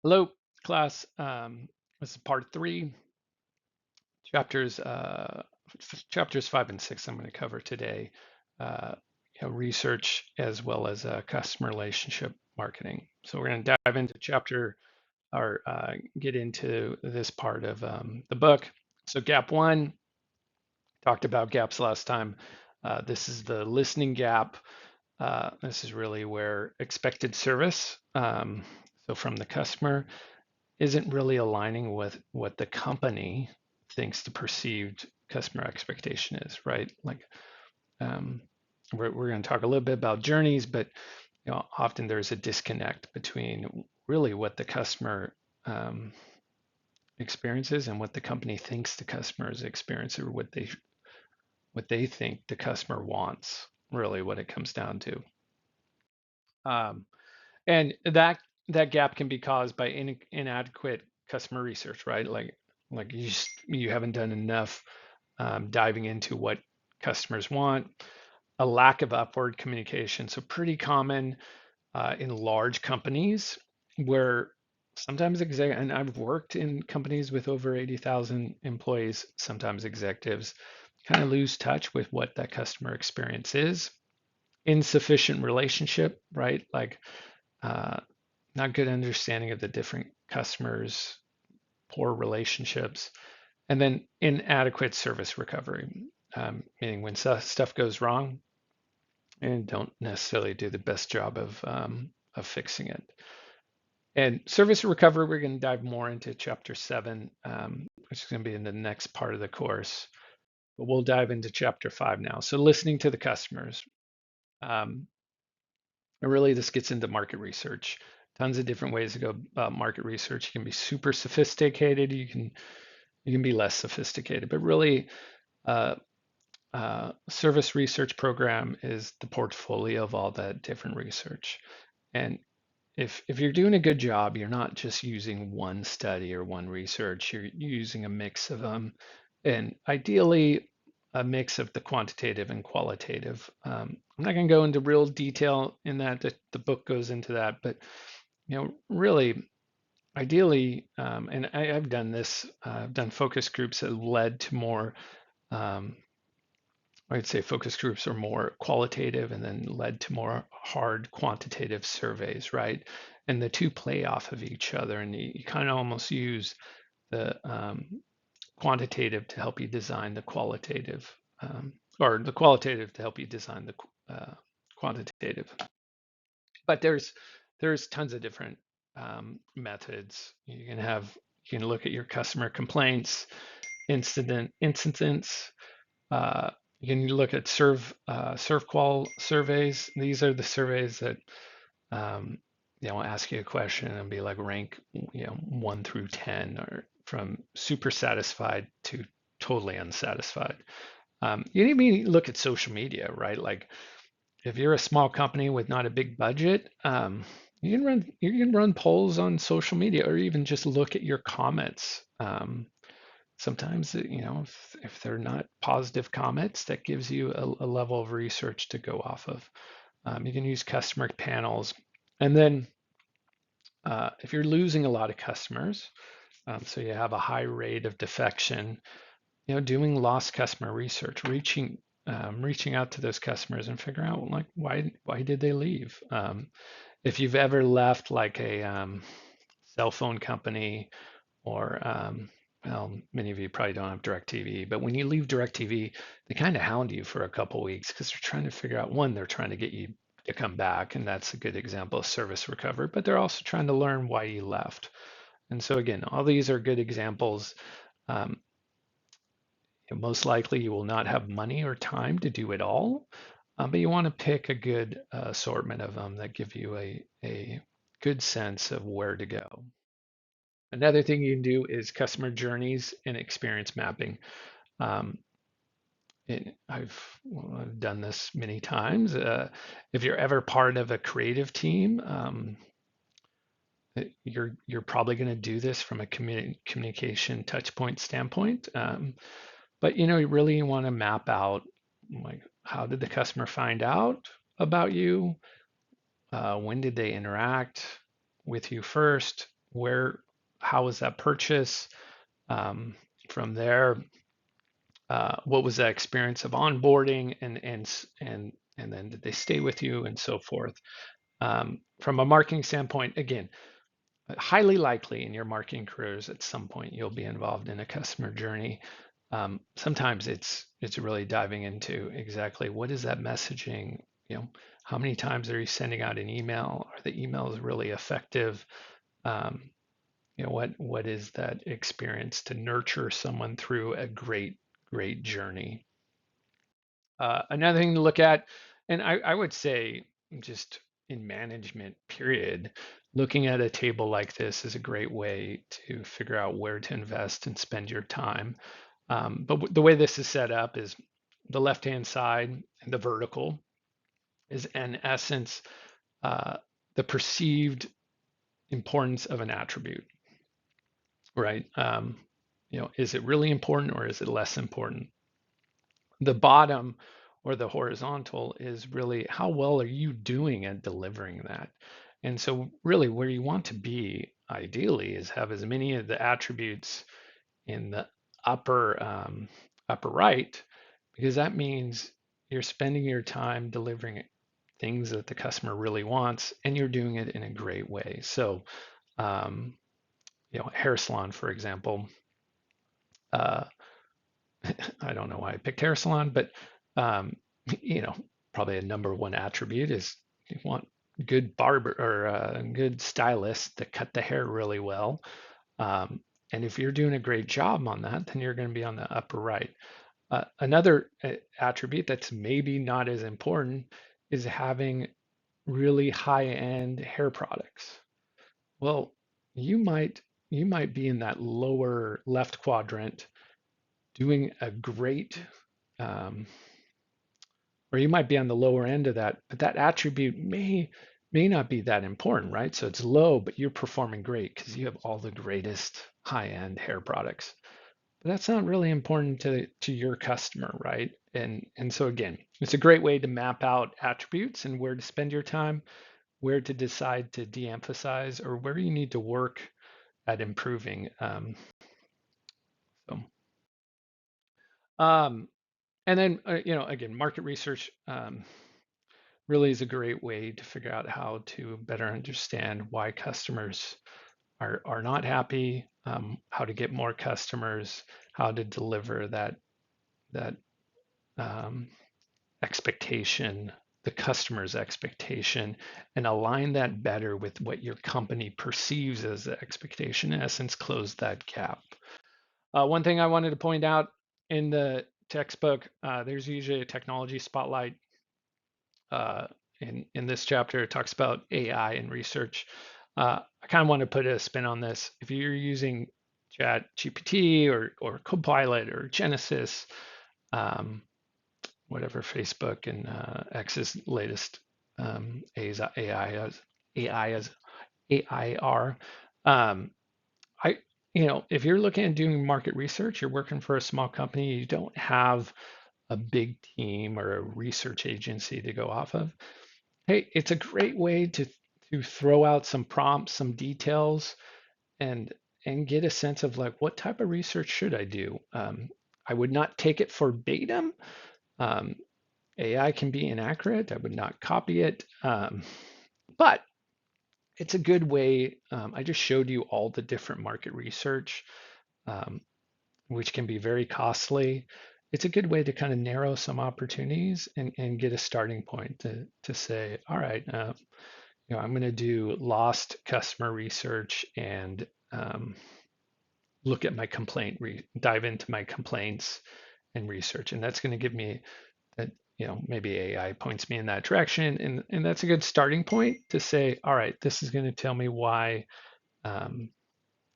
Hello, class. This is part three, chapters chapters 5 and 6. I'm going to cover today. Uh, Research as well as customer relationship marketing. So we're going to dive into chapter or get into this part of the book. So gap one, talked about gaps last time. This is the listening gap. This is really where expected service, so from the customer, isn't really aligning with what the company thinks the perceived customer expectation is, right? Like um, we're going to talk a little bit about journeys, but often there's a disconnect between really what the customer experiences and what the company thinks the customer is experiencing, or what they think the customer wants. Really, what it comes down to, um, and that gap can be caused by inadequate customer research, right? Like you haven't done enough diving into what customers want, a lack of upward communication. So pretty common in large companies where sometimes and I've worked in companies with over 80,000 employees, sometimes executives kind of lose touch with what that customer experience is. Insufficient relationship, right? Like uh, not good understanding of the different customers, poor relationships, and then inadequate service recovery, meaning when stuff goes wrong and don't necessarily do the best job of fixing it. And service recovery, we're going to dive more into chapter 7, which is going to be in the next part of the course. But we'll dive into chapter 5 now. So listening to the customers. Um, and really, this gets into market research. Tons of different ways to go about market research. You can be super sophisticated. You can be less sophisticated. But really, uh, service research program is the portfolio of all that different research. And if you're doing a good job, you're not just using one study or one research, you're using a mix of them, and ideally a mix of the quantitative and qualitative. I'm not going to go into real detail in that. The book goes into that, but really, ideally, and I've done this. I've done focus groups that led to more. Um, I'd say focus groups are more qualitative and then led to more hard quantitative surveys, right? And the two play off of each other, and you kind of almost use the quantitative to help you design the qualitative, or the qualitative to help you design the quantitative. But there's tons of different methods. You can look at your customer complaints, incidents. Uh, you can look at ServQual surveys. These are the surveys that ask you a question and be like rank 1 through 10, or from super satisfied to totally unsatisfied. You can even look at social media, right? Like if you're a small company with not a big budget, you can run polls on social media, or even just look at your comments. Sometimes, if they're not positive comments, that gives you a level of research to go off of. You can use customer panels. And then if you're losing a lot of customers, so you have a high rate of defection, doing lost customer research, reaching out to those customers and figure out like why did they leave? If you've ever left like a cell phone company, or well, many of you probably don't have DirecTV, but when you leave DirecTV, they kind of hound you for a couple weeks because they're trying to figure out, one, they're trying to get you to come back, and that's a good example of service recovery, but they're also trying to learn why you left. And so again, all these are good examples. Um, Most likely you will not have money or time to do it all, but you want to pick a good assortment of them that give you a good sense of where to go. Another thing you can do is customer journeys and experience mapping. Um, I've done this many times. If you're ever part of a creative team, you're probably going to do this from a communication touch point standpoint. But you really want to map out, like, how did the customer find out about you? When did they interact with you first? how was that purchase? Um, from there, what was that experience of onboarding, and then did they stay with you, and so forth. From a marketing standpoint, again, highly likely in your marketing careers at some point you'll be involved in a customer journey. Sometimes it's really diving into exactly what is that messaging. How many times are you sending out an email? Are the emails really effective? Um, what is that experience to nurture someone through a great journey? Another thing to look at, and I would say just in management, period, looking at a table like this is a great way to figure out where to invest and spend your time. But the way this is set up is the left-hand side, the vertical, is in essence uh, the perceived importance of an attribute, right? Is it really important or is it less important? The bottom or the horizontal is really how well are you doing at delivering that? And so really where you want to be ideally is have as many of the attributes in the upper right, because that means you're spending your time delivering things that the customer really wants, and you're doing it in a great way. So, um, hair salon, for example, uh, I don't know why I picked hair salon, but um, you know, probably a number one attribute is you want good barber or good stylist to cut the hair really well. Um, and if you're doing a great job on that, then you're going to be on the upper right. Another attribute that's maybe not as important is having really high-end hair products. Well, you might you might be in that lower left quadrant doing a great um, or you might be on the lower end of that, but that attribute may not be that important, right? So it's low, but you're performing great because you have all the greatest high-end hair products. But that's not really important to your customer, right? And so again, it's a great way to map out attributes and where to spend your time, where to decide to de-emphasize, or where you need to work at improving. So, um, and then again, market research. Really is a great way to figure out how to better understand why customers are not happy, how to get more customers, how to deliver that um, expectation, the customer's expectation, and align that better with what your company perceives as the expectation. In essence, close that gap. One thing I wanted to point out in the textbook, there's usually a technology spotlight uh, in this chapter. It talks about AI and research. I kind of want to put a spin on this. If you're using Chat GPT or Copilot or Genesis, um, whatever Facebook and X's latest AI as AIR, um, I if you're looking at doing market research, you're working for a small company, you don't have a big team or a research agency to go off of. Hey, it's a great way to throw out some prompts, some details, and and get a sense of like what type of research should I do. I would not take it verbatim. Um, AI can be inaccurate. I would not copy it, but it's a good way. I just showed you all the different market research, um, which can be very costly. It's a good way to kind of narrow some opportunities and get a starting point to say, all right, I'm going to do lost customer research and look at my dive into my complaints and research, and that's going to give me that. Maybe AI points me in that direction, and that's a good starting point to say, all right, this is going to tell me why um,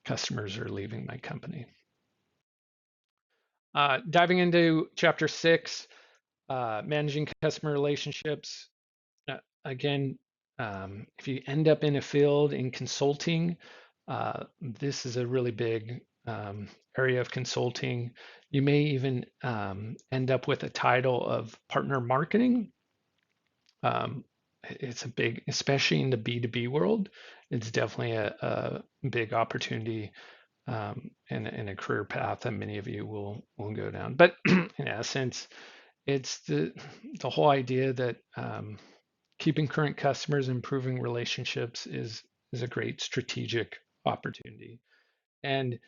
customers are leaving my company. Diving into chapter 6, managing customer relationships. Again, if you end up in a field in consulting, this is a really big area of consulting. You may even end up with a title of partner marketing. Um, it's a big, especially in the B2B world, it's definitely a big opportunity, and a career path that many of you will go down. But in essence, it's the whole idea that keeping current customers, improving relationships is a great strategic opportunity. And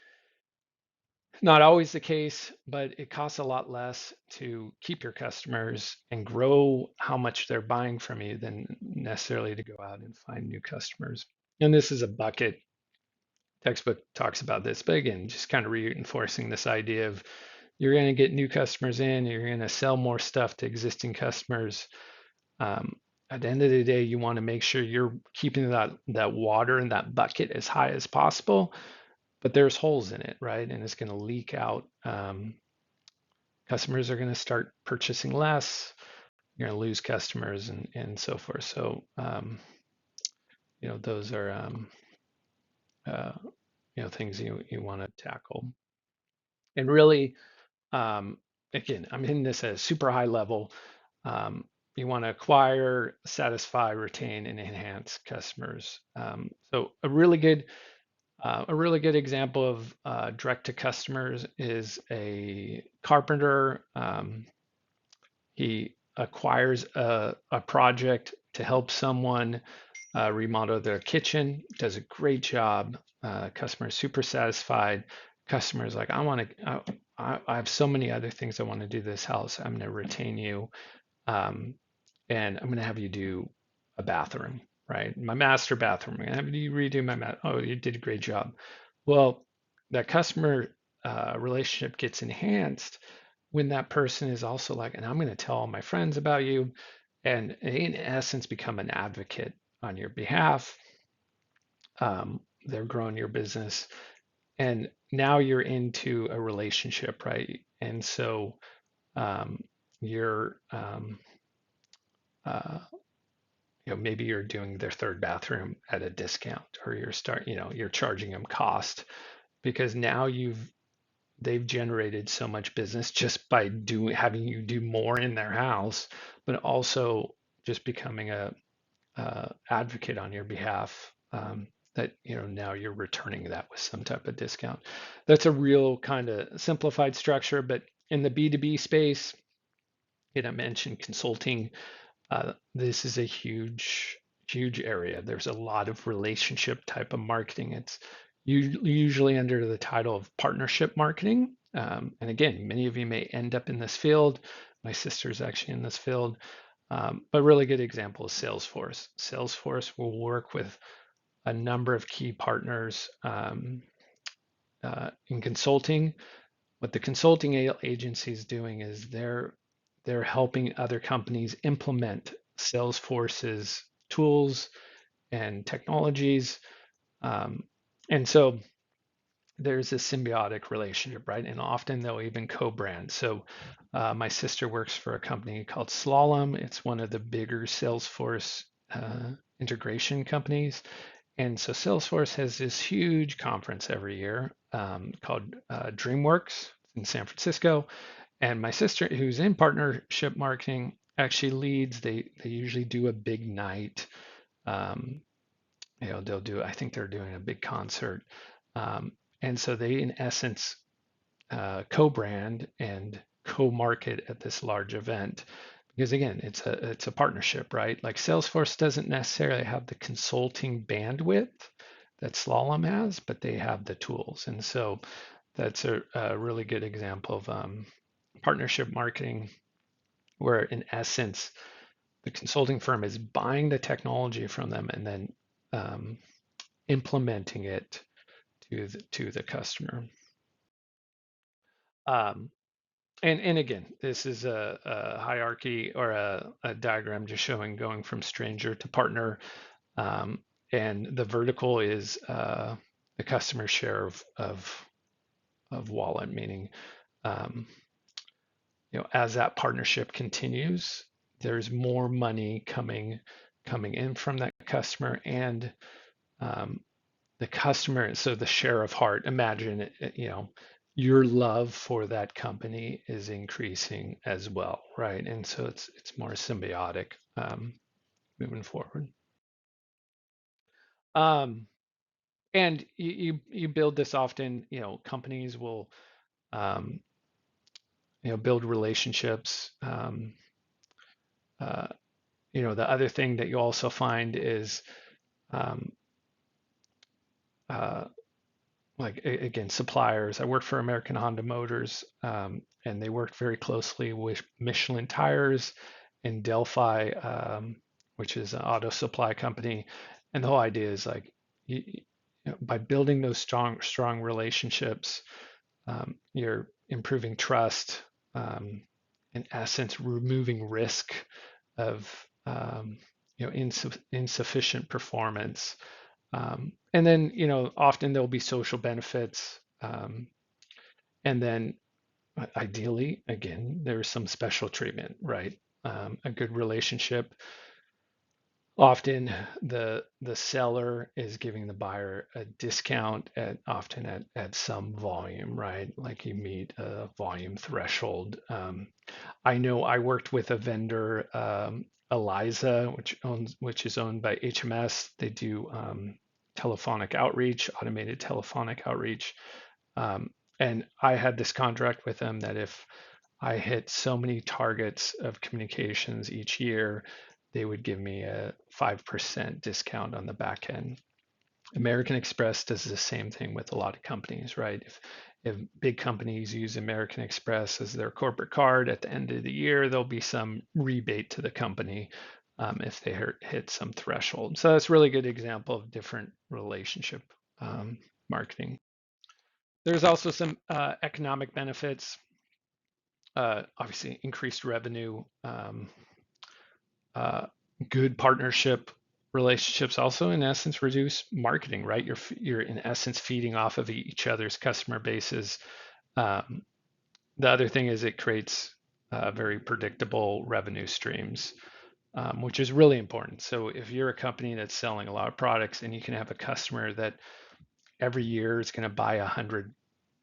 not always the case, but it costs a lot less to keep your customers and grow how much they're buying from you than necessarily to go out and find new customers. And this is a bucket. Textbook talks about this, but again, just kind of reinforcing this idea of you're going to get new customers in, you're going to sell more stuff to existing customers. Um, at the end of the day, you want to make sure you're keeping that water in that bucket as high as possible, but there's holes in it, right? And it's going to leak out. Customers are going to start purchasing less. You're going to lose customers and so forth. So, those are, uh, things you want to tackle. And really, um, again, I'm in this at a super high level. Um, you want to acquire, satisfy, retain, and enhance customers. So a really good example of direct to customers is a carpenter. He acquires a project to help someone remodel their kitchen, does a great job. Customer is super satisfied. Customer is like, I have so many other things I want to do this house. I'm going to retain you, um, and I'm going to have you do a bathroom, right? My master bathroom. I'm going to have you redo my Oh, you did a great job. Well, that customer relationship gets enhanced when that person is also like, and I'm going to tell all my friends about you, and in essence become an advocate on your behalf. They're growing your business, and now you're into a relationship, right? And so um, you're uh, maybe you're doing their third bathroom at a discount, or you're charging them cost because now they've generated so much business just by having you do more in their house, but also just becoming a advocate on your behalf. That now you're returning that with some type of discount. That's a real kind of simplified structure, but in the B2B space, I mentioned consulting. This is a huge area. There's a lot of relationship type of marketing. It's usually under the title of partnership marketing. And again, many of you may end up in this field. My sister's actually in this field. But really good example is Salesforce. Salesforce will work with a number of key partners in consulting. What the consulting agency is doing is they're helping other companies implement Salesforce's tools and technologies. Um, and so there's a symbiotic relationship, right? And often they'll even co-brand. So my sister works for a company called Slalom. It's one of the bigger Salesforce integration companies. And so Salesforce has this huge conference every year called DreamWorks in San Francisco. And my sister, who's in partnership marketing, actually leads. They usually do a big night. Um, they'll do. I think they're doing a big concert, um, and so they, in essence, co-brand and co-market at this large event. Because again, it's a partnership, right? Like Salesforce doesn't necessarily have the consulting bandwidth that Slalom has, but they have the tools, and so that's a really good example of partnership marketing, where in essence the consulting firm is buying the technology from them and then um, implementing it to the customer. Um, and again, this is a hierarchy or a diagram just showing going from stranger to partner. Um, and the vertical is the customer share of wallet, meaning um, as that partnership continues, there's more money coming in from that customer, and um, the customer. So the share of heart. Imagine, your love for that company is increasing as well, right? And so it's more symbiotic moving forward. Um, and you build this often, companies will, um, build relationships. Uh, the other thing that you also find is, um, uh, like again, suppliers. I worked for American Honda Motors, and they worked very closely with Michelin Tires and Delphi, which is an auto supply company. And the whole idea is like, by building those strong relationships, you're improving trust, um, in essence, removing risk of, insufficient performance. And then, often there'll be social benefits. And then ideally, again, there's some special treatment, right? A good relationship. Often the seller is giving the buyer a discount at some volume, right? Like you meet a volume threshold. I know I worked with a vendor, Eliza, which is owned by HMS. They do, telephonic outreach, automated telephonic outreach. Um, and I had this contract with them that if I hit so many targets of communications each year, they would give me a 5% discount on the back end. American Express does the same thing with a lot of companies, right? If big companies use American Express as their corporate card at the end of the year, there'll be some rebate to the company, if they hit some threshold. So that's a really good example of different relationship, marketing. There's also some, economic benefits. Obviously, increased revenue, uh, good partnership relationships also in essence reduce marketing, right? You're in essence feeding off of each other's customer bases. Um, the other thing is it creates, very predictable revenue streams, which is really important. So if you're a company that's selling a lot of products and you can have a customer that every year is going to buy 100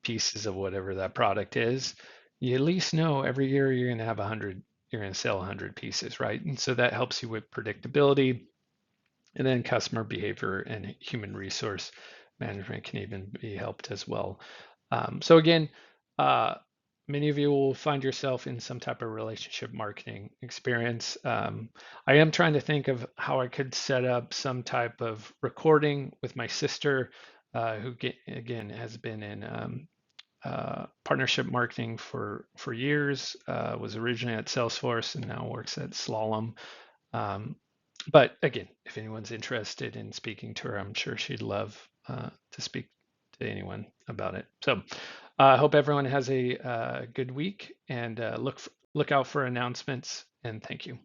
pieces of whatever that product is, you at least know every year you're going to have 100, you're going to sell 100 pieces, right? And so that helps you with predictability. And then customer behavior and human resource management can even be helped as well. So again, uh, many of you will find yourself in some type of relationship marketing experience. I am trying to think of how I could set up some type of recording with my sister, who again has been in, partnership marketing for years. Was originally at Salesforce and now works at Slalom. Um, but again, if anyone's interested in speaking to her, I'm sure she'd love, to speak to anyone about it. So I hope everyone has a, good week, and look out for announcements. And thank you.